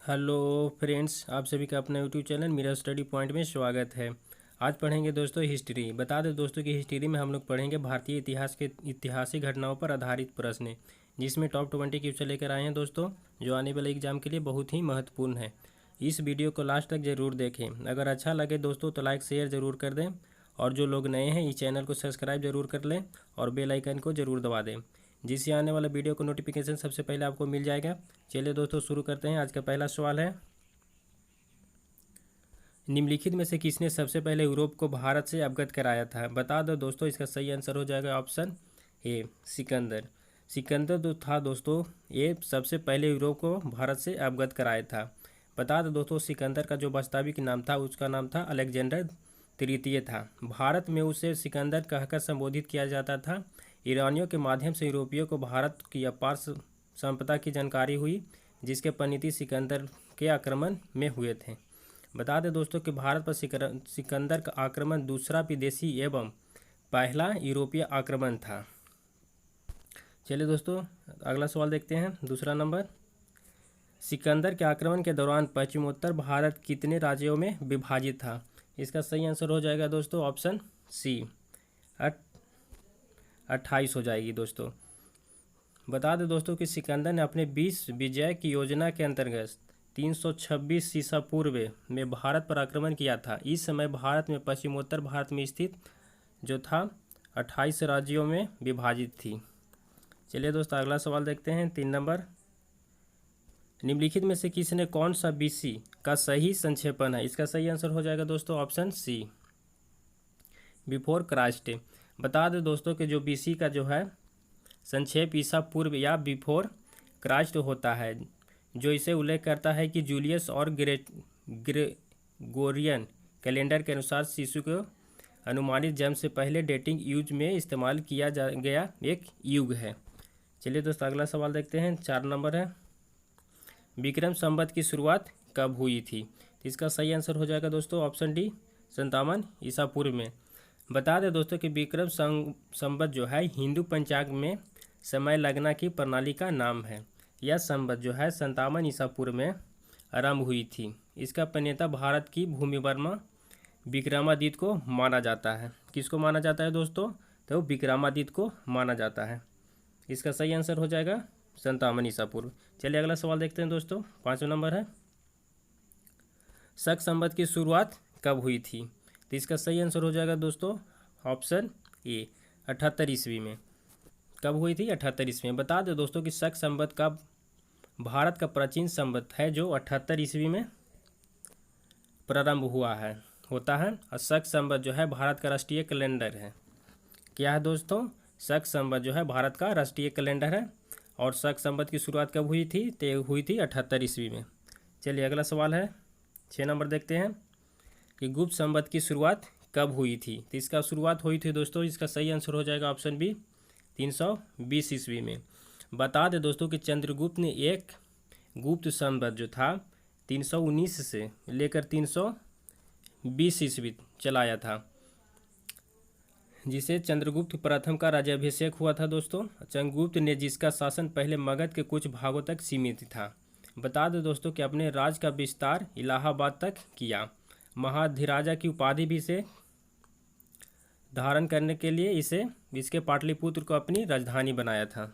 Hello friends, आप सभी का अपना यूट्यूब चैनल मेरा स्टडी पॉइंट में स्वागत है। आज पढ़ेंगे दोस्तों हिस्ट्री। बता दें दोस्तों कि हिस्ट्री में हम लोग पढ़ेंगे भारतीय इतिहास के ऐतिहासिक घटनाओं पर आधारित प्रश्न, जिसमें टॉप 20 क्वेश्चन लेकर आए हैं दोस्तों, जो आने वाले एग्जाम के लिए बहुत ही महत्वपूर्ण है। इस वीडियो को लास्ट तक ज़रूर देखें। अगर अच्छा लगे दोस्तों तो लाइक शेयर ज़रूर कर दें, और जो लोग नए हैं इस चैनल को सब्सक्राइब ज़रूर कर लें और बेल आइकन को ज़रूर दबा दें, जिससे आने वाला वीडियो को नोटिफिकेशन सबसे पहले आपको मिल जाएगा। चलिए दोस्तों शुरू करते हैं। आज का पहला सवाल है, निम्नलिखित में से किसने सबसे पहले यूरोप को भारत से अवगत कराया था? बता दो दोस्तों, इसका सही आंसर हो जाएगा ऑप्शन ए, सिकंदर। सिकंदर जो था दोस्तों, ये सबसे पहले यूरोप को भारत से अवगत कराया था। बता दो दोस्तों, सिकंदर का जो वास्तविक नाम था उसका नाम था अलेक्जेंडर तृतीय था। भारत में उसे सिकंदर कहकर संबोधित किया जाता था। ईरानियों के माध्यम से यूरोपियों को भारत की अपार संपदा की जानकारी हुई, जिसके परिणति सिकंदर के आक्रमण में हुए थे। बता दें दोस्तों कि भारत पर सिकंदर का आक्रमण दूसरा विदेशी एवं पहला यूरोपीय आक्रमण था। चलिए दोस्तों अगला सवाल देखते हैं। दूसरा नंबर, सिकंदर के आक्रमण के दौरान पश्चिमोत्तर भारत कितने राज्यों में विभाजित था? इसका सही आंसर हो जाएगा दोस्तों ऑप्शन सी, 28 हो जाएगी दोस्तों। बता दें दोस्तों कि सिकंदर ने अपने 20 विजय की योजना के अंतर्गत 326 ईसा पूर्व में भारत पर आक्रमण किया था। इस समय भारत में पश्चिमोत्तर भारत में स्थित जो था 28 राज्यों में विभाजित थी। चलिए दोस्तों अगला सवाल देखते हैं। 3 नंबर, निम्नलिखित में से किसने कौन सा बीसी का सही संक्षेपण है? इसका सही आंसर हो जाएगा दोस्तों ऑप्शन सी, बिफोर क्राइस्ट। बता दें दोस्तों कि जो बीसी का जो है संक्षेप ईसा पूर्व या बिफोर क्राइस्ट होता है, जो इसे उल्लेख करता है कि जूलियस और ग्रेगोरियन कैलेंडर के अनुसार शिशु को अनुमानित जन्म से पहले डेटिंग यूज में इस्तेमाल किया गया एक युग है। चलिए दोस्तों अगला सवाल देखते हैं। 4 नंबर है, विक्रम संवत की शुरुआत कब हुई थी? तो इसका सही आंसर हो जाएगा दोस्तों ऑप्शन डी, 57 ईसा पूर्व में। बता दें दोस्तों कि विक्रम संवत जो है हिंदू पंचांग में समय लगना की प्रणाली का नाम है। यह संवत जो है 57 ईसा पूर्व में आरंभ हुई थी। इसका प्रणेता भारत की भूमिवर्मा विक्रमादित्य को माना जाता है। किसको माना जाता है दोस्तों? तो विक्रमादित्य को माना जाता है। इसका सही आंसर हो जाएगा 57 ईसा पूर्व। चलिए अगला सवाल देखते हैं दोस्तों। 5वां नंबर है, शक संवत की शुरुआत कब हुई थी? तो इसका सही आंसर हो जाएगा दोस्तों ऑप्शन ए, 78 ईस्वी में। कब हुई थी? 78 ईस्वी में। बता दें दोस्तों कि शक संवत का भारत का प्राचीन संवत है, जो 78 ईस्वी में प्रारंभ होता है। और शक संवत जो है भारत का राष्ट्रीय कैलेंडर है। क्या है दोस्तों? शक संवत जो है भारत का राष्ट्रीय कैलेंडर है। और शक संवत की शुरुआत कब हुई थी? तो हुई थी 78 ईस्वी में। चलिए अगला सवाल है, 6 नंबर देखते हैं कि गुप्त संवत की शुरुआत कब हुई थी? तो इसका शुरुआत हुई थी दोस्तों, इसका सही आंसर हो जाएगा ऑप्शन बी, 320 ईस्वी में। बता दें दोस्तों कि चंद्रगुप्त ने एक गुप्त संवत जो था 319 से लेकर 320 ईस्वी चलाया था, जिसे चंद्रगुप्त प्रथम का राज्याभिषेक हुआ था दोस्तों। चंद्रगुप्त ने जिसका शासन पहले मगध के कुछ भागों तक सीमित था। बता दें दोस्तों कि अपने राज का विस्तार इलाहाबाद तक किया। महाधिराजा की उपाधि भी इसे धारण करने के लिए इसके पाटलिपुत्र को अपनी राजधानी बनाया था।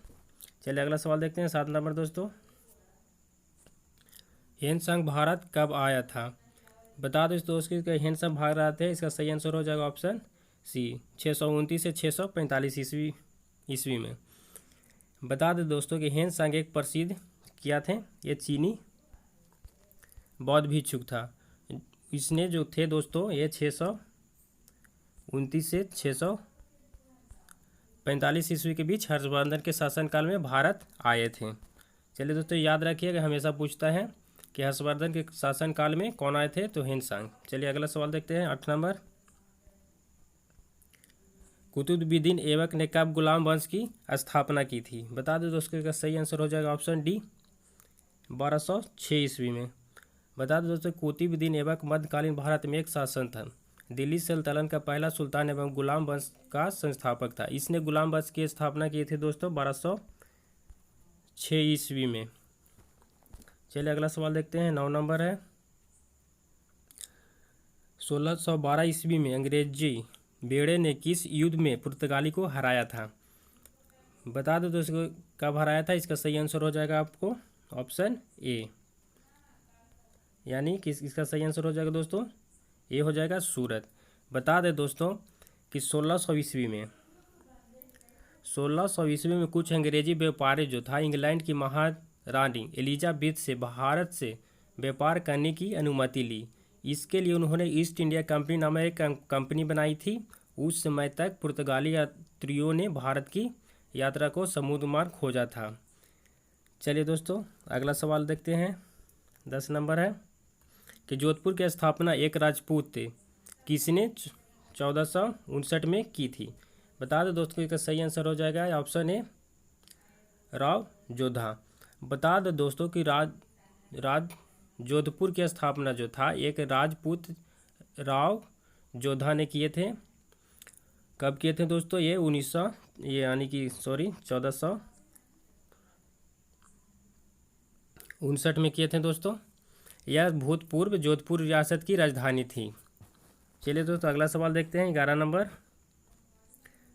चलिए अगला सवाल देखते हैं। 7 नंबर दोस्तों, ह्वेनसांग भारत कब आया था? बता दो दोस्तों कि ह्वेनसांग भारत है, इसका सही आंसर हो जाएगा ऑप्शन सी, 629 से 645 ईस्वी में। बता दें दोस्तों कि ह्वेनसांग एक प्रसिद्ध क्या थे? ये चीनी बौद्ध भिक्षुक था। इसने जो थे दोस्तों ये 629 से 645 ईस्वी के बीच हर्षवर्धन के शासनकाल में भारत आए थे। चलिए दोस्तों याद रखिएगा, हमेशा पूछता है कि हर्षवर्धन के शासनकाल में कौन आए थे? तो ह्वेनसांग। चलिए अगला सवाल देखते हैं। 8 नंबर, कुतुबुद्दीन ऐबक ने कब गुलाम वंश की स्थापना की थी? बता दें दोस्तों इसका सही आंसर हो जाएगा ऑप्शन डी, 1206 ईस्वी में। बता दें दोस्तों कुतुबुद्दीन ऐबक मध्यकालीन भारत में एक शासक था। दिल्ली सल्तनत का पहला सुल्तान एवं गुलाम वंश का संस्थापक था। इसने गुलाम वंश की स्थापना की थी दोस्तों 1206 ईस्वी में। चलिए अगला सवाल देखते हैं। 9 नंबर है, 1612 ईस्वी में अंग्रेजी बेड़े ने किस युद्ध में पुर्तगाली को हराया था? बता दो दोस्तों कब हराया था। इसका सही आंसर हो जाएगा आपको ऑप्शन ए, यानी कि इसका सही आंसर हो जाएगा दोस्तों ए हो जाएगा सूरत। बता दें दोस्तों कि 1600 ईस्वी में 1600 ईस्वी में कुछ अंग्रेजी व्यापारी जो था इंग्लैंड की महारानी एलिजाबेथ से भारत से व्यापार करने की अनुमति ली। इसके लिए उन्होंने ईस्ट इंडिया कंपनी नामक एक कंपनी बनाई थी। उस समय तक पुर्तगाली यात्रियों ने भारत की यात्रा को समुद्र मार्ग खोजा था। चलिए दोस्तों अगला सवाल देखते हैं। 10 नंबर है कि जोधपुर की स्थापना एक राजपूत थे किसने 1459 में की थी? बता दो दोस्तों इसका सही आंसर हो जाएगा ऑप्शन ए राव जोधा। बता दो दोस्तों कि जोधपुर की स्थापना जो था एक राजपूत राव जोधा ने किए थे। कब किए थे दोस्तों? ये 1900 यानी कि 1459 में किए थे दोस्तों। यह भूतपूर्व जोधपुर रियासत की राजधानी थी। चलिए दोस्तों अगला सवाल देखते हैं। 11 नंबर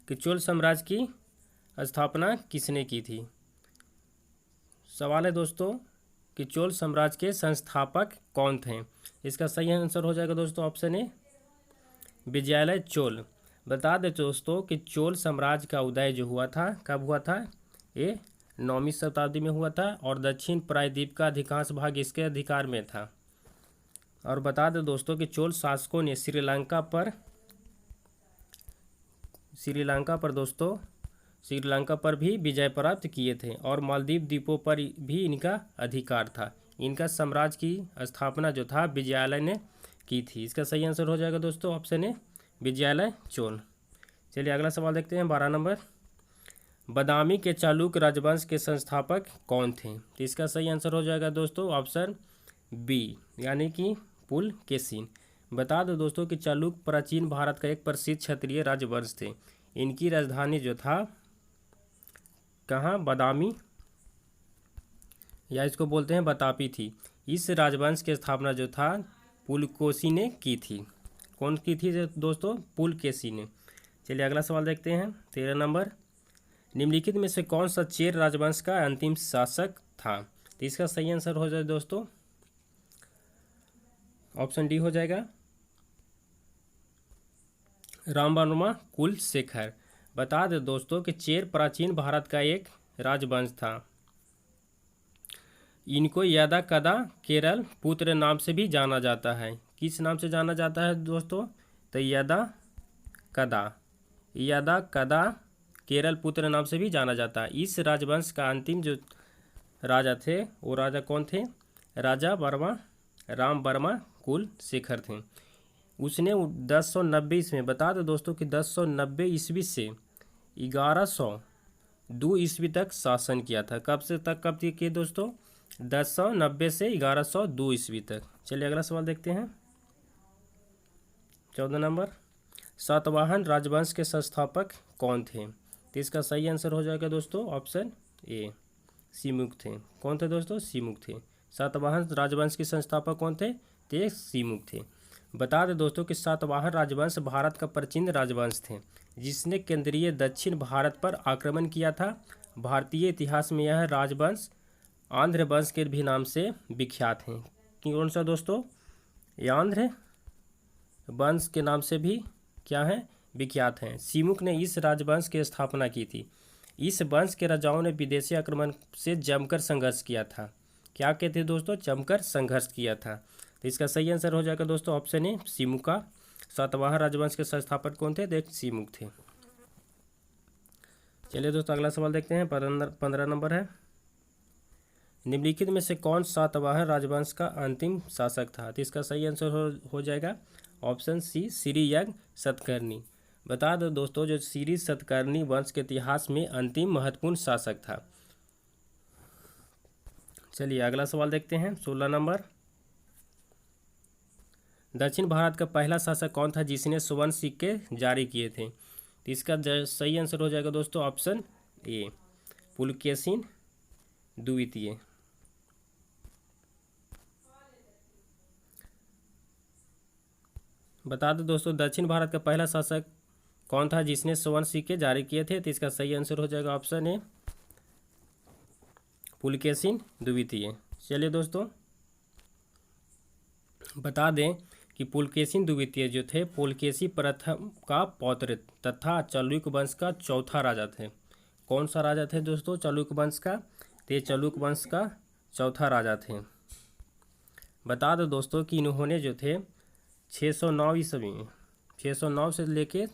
कि चोल साम्राज्य की स्थापना किसने की थी? सवाल है दोस्तों कि चोल साम्राज्य के संस्थापक कौन थे? इसका सही आंसर हो जाएगा दोस्तों ऑप्शन ए विजयालय चोल। बता दें दोस्तों कि चोल साम्राज्य का उदय जो हुआ था कब हुआ था? ये 9वीं शताब्दी में हुआ था और दक्षिण प्रायद्वीप का अधिकांश भाग इसके अधिकार में था। और बता दें दोस्तों कि चोल शासकों ने श्रीलंका पर भी विजय प्राप्त किए थे और मालदीव द्वीपों पर भी इनका अधिकार था। इनका साम्राज्य की स्थापना जो था विजयालय ने की थी। इसका सही आंसर हो जाएगा दोस्तों ऑप्शन ए विजयालय चोल। चलिए अगला सवाल देखते हैं। 12 नंबर बदामी के चालुक्य राजवंश के संस्थापक कौन थे? तो इसका सही आंसर हो जाएगा दोस्तों ऑप्शन बी यानी कि पुलकेशिन। बता दो दोस्तों कि चालुक्य प्राचीन भारत का एक प्रसिद्ध क्षत्रिय राजवंश थे। इनकी राजधानी जो था कहाँ? बदामी या इसको बोलते हैं बतापी थी। इस राजवंश की स्थापना जो था पुलकेशी ने की थी। कौन की थी दोस्तों? पुलकेशी ने। चलिए अगला सवाल देखते हैं। 13 नंबर निम्नलिखित में से कौन सा चेर राजवंश का अंतिम शासक था? तो इसका सही आंसर हो जाए दोस्तों ऑप्शन डी हो जाएगा रामवर्मा कुलशेखर। बता दें दोस्तों कि चेर प्राचीन भारत का एक राजवंश था। इनको यदा कदा केरल पुत्र नाम से भी जाना जाता है। किस नाम से जाना जाता है दोस्तों? तो यदा कदा केरल पुत्र नाम से भी जाना जाता है। इस राजवंश का अंतिम जो राजा थे वो राजा कौन थे? राजा राम वर्मा कुलशेखर थे। उसने 1090 ईस्वी में, बता दो दोस्तों कि 1090 ईस्वी से 1102 ईस्वी तक शासन किया था। कब से तक कब किए दोस्तों? 1090 से 1102 ईस्वी तक। चलिए अगला सवाल देखते हैं। 14 नंबर सातवाहन राजवंश के संस्थापक कौन थे? तो इसका सही आंसर हो जाएगा दोस्तों ऑप्शन ए सीमुख थे। कौन थे दोस्तों? सीमुख थे। सातवाहन राजवंश के संस्थापक कौन थे? ते सीमुख थे। बता दें दोस्तों कि सातवाहन राजवंश भारत का प्राचीन राजवंश थे जिसने केंद्रीय दक्षिण भारत पर आक्रमण किया था। भारतीय इतिहास में यह राजवंश आंध्र वंश के भी नाम से विख्यात हैं। कौन सा दोस्तों? आंध्र वंश के नाम से भी क्या है? विख्यात हैं। सीमुख ने इस राजवंश की स्थापना की थी। इस वंश के राजाओं ने विदेशी आक्रमण से जमकर संघर्ष किया था। क्या कहते हैं दोस्तों? जमकर संघर्ष किया था। तो इसका सही आंसर हो जाएगा दोस्तों ऑप्शन ए सीमुका। सातवाहन राजवंश के संस्थापक कौन थे? देख सीमुख थे। चलिए दोस्तों अगला सवाल देखते हैं। 15 नंबर है निम्नलिखित में से कौन सातवाहन राजवंश का अंतिम शासक था? तो इसका सही आंसर हो जाएगा ऑप्शन सी श्री यज्ञ सतकर्णी। बता दो दोस्तों जो श्री सतकर्णी वंश के इतिहास में अंतिम महत्वपूर्ण शासक था। चलिए अगला सवाल देखते हैं। 16 नंबर दक्षिण भारत का पहला शासक कौन था जिसने स्वर्ण सिक्के जारी किए थे? तो इसका सही आंसर हो जाएगा दोस्तों ऑप्शन ए पुलकेशिन द्वितीय। बता दो दोस्तों दक्षिण भारत का पहला शासक कौन था जिसने स्वर्ण सिक्के जारी किए थे? तो इसका सही आंसर हो जाएगा ऑप्शन ए पुलकेशिन द्वितीय। चलिए दोस्तों बता दें कि पुलकेशिन द्वितीय जो थे पुलकेशी प्रथम का पौत्र तथा चालुक्य वंश का चौथा राजा थे। कौन सा राजा थे दोस्तों चालुक्य वंश का? तो चालुक्य वंश का चौथा राजा थे। बता दो दोस्तों कि इन्होंने जो थे 609 ईस्वी 609 से लेके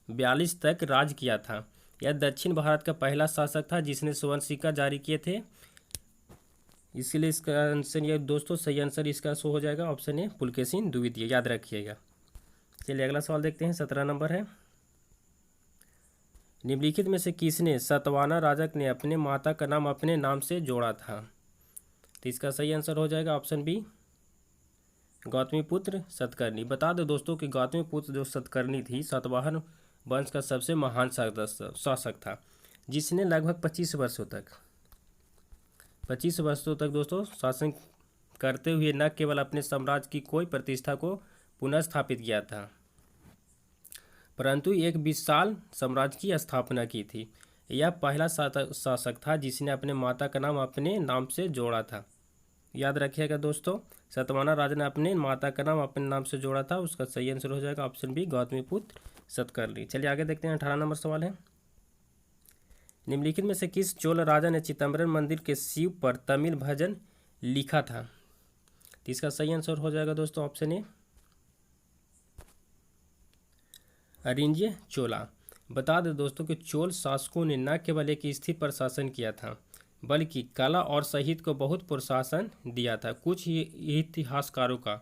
42 तक राज किया था। यह दक्षिण भारत का पहला शासक था जिसने स्वर्ण सिक्का जारी किए थे। इसलिए इसका आंसर ये दोस्तों सही आंसर इसका शो हो जाएगा ऑप्शन ए पुलकेशिन द्वितीय, याद रखिएगा। चलिए अगला सवाल देखते हैं। 17 नंबर है, निम्नलिखित में से किसने सातवाहन राजा ने अपने माता का नाम अपने नाम से जोड़ा था? तो इसका सही आंसर हो जाएगा ऑप्शन बी गौतमीपुत्र सतकर्णी। बता दो दोस्तों कि गौतमीपुत्र जो सतकर्णी थी सातवाहन वंश का सबसे महान शासक था जिसने लगभग 25 वर्षों तक दोस्तों शासन करते हुए न केवल अपने साम्राज्य की कोई प्रतिष्ठा को पुनः स्थापित किया था परंतु एक विशाल साम्राज्य की स्थापना की थी। यह पहला शासक था जिसने अपने माता का नाम अपने नाम से जोड़ा था। याद रखिएगा दोस्तों सातवाहन राजा ने अपने माता का नाम अपने नाम से जोड़ा था। उसका सही आंसर हो जाएगा ऑप्शन बी गौतमीपुत्र सतकर्णी। चलिए आगे देखते हैं। 18 नंबर सवाल है, निम्नलिखित में से किस चोल राजा ने चिदम्बरम मंदिर के शिव पर तमिल भजन लिखा था? तो इसका सही आंसर हो जाएगा दोस्तों ऑप्शन ए अरिंज्य चोला। बता दें दोस्तों कि चोल शासकों ने न केवल एक स्थिर पर शासन किया था बल्कि कला और साहित्य को बहुत प्रोत्साहन दिया था। कुछ इतिहासकारों का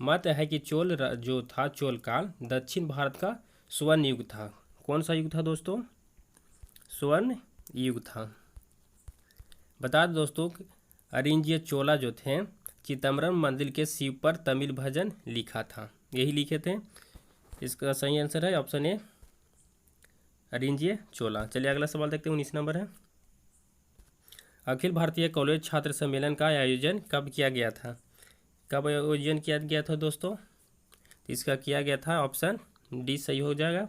मत है कि चोल जो था चोल काल दक्षिण भारत का स्वर्ण युग था। कौन सा युग था दोस्तों? स्वर्ण युग था। बता दें दोस्तों अरिंज्य चोला जो थे चिदम्बरम मंदिर के शिव पर तमिल भजन लिखा था, यही लिखे थे। इसका सही आंसर है ऑप्शन ए अरिंज्य चोला। चलिए अगला सवाल देखते हैं। 19 नंबर है, अखिल भारतीय कॉलेज छात्र सम्मेलन का आयोजन कब किया गया था? कब आयोजन किया गया था दोस्तों? इसका किया गया था ऑप्शन डी सही हो जाएगा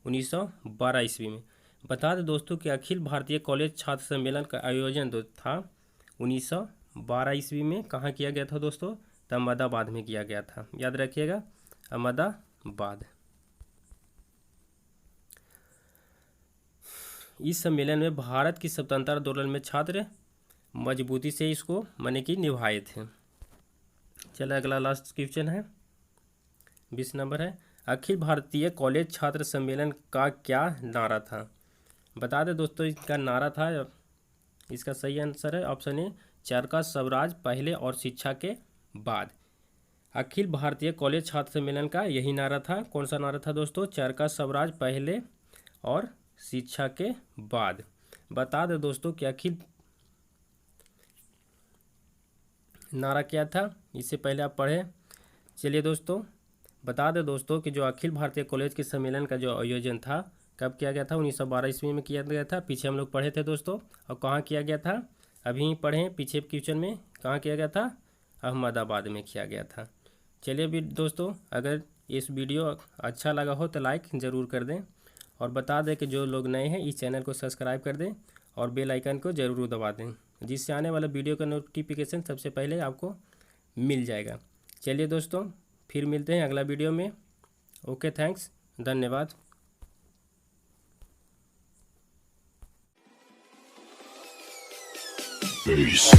1912 ईस्वी में। बता दें दोस्तों कि अखिल भारतीय कॉलेज छात्र सम्मेलन का आयोजन जो था 1912 ईस्वी में कहाँ किया गया था दोस्तों? तो अहमदाबाद में किया गया था, याद रखिएगा अहमदाबाद। इस सम्मेलन में भारत की स्वतंत्रता आंदोलन में छात्र मजबूती से इसको माने कि निभाए थे। चलिए अगला लास्ट क्वेश्चन है 20 नंबर है, अखिल भारतीय कॉलेज छात्र सम्मेलन का क्या नारा था? बता दें दोस्तों इसका नारा था, इसका सही आंसर है ऑप्शन ए चरखा स्वराज पहले और शिक्षा के बाद। अखिल भारतीय कॉलेज छात्र सम्मेलन का यही नारा था। कौन सा नारा था दोस्तों? चरखा स्वराज पहले और शिक्षा के बाद। बता दें दोस्तों कि अखिल नारा क्या था, इससे पहले आप पढ़ें। चलिए दोस्तों बता दें दोस्तों कि जो अखिल भारतीय कॉलेज के सम्मेलन का जो आयोजन था कब किया गया था? 1912 ईस्वी में किया गया था। पीछे हम लोग पढ़े थे दोस्तों, और कहाँ किया गया था अभी पढ़ें पीछे क्वेश्चन में, कहाँ किया गया था? अहमदाबाद में किया गया था। चलिए भी दोस्तों अगर इस वीडियो अच्छा लगा हो तो लाइक ज़रूर कर दें और बता दें कि जो लोग नए हैं इस चैनल को सब्सक्राइब कर दें और बेल आइकन को ज़रूर दबा दें जिससे आने वाला वीडियो का नोटिफिकेशन सबसे पहले आपको मिल जाएगा। चलिए दोस्तों फिर मिलते हैं अगला वीडियो में। ओके थैंक्स, धन्यवाद। Peace.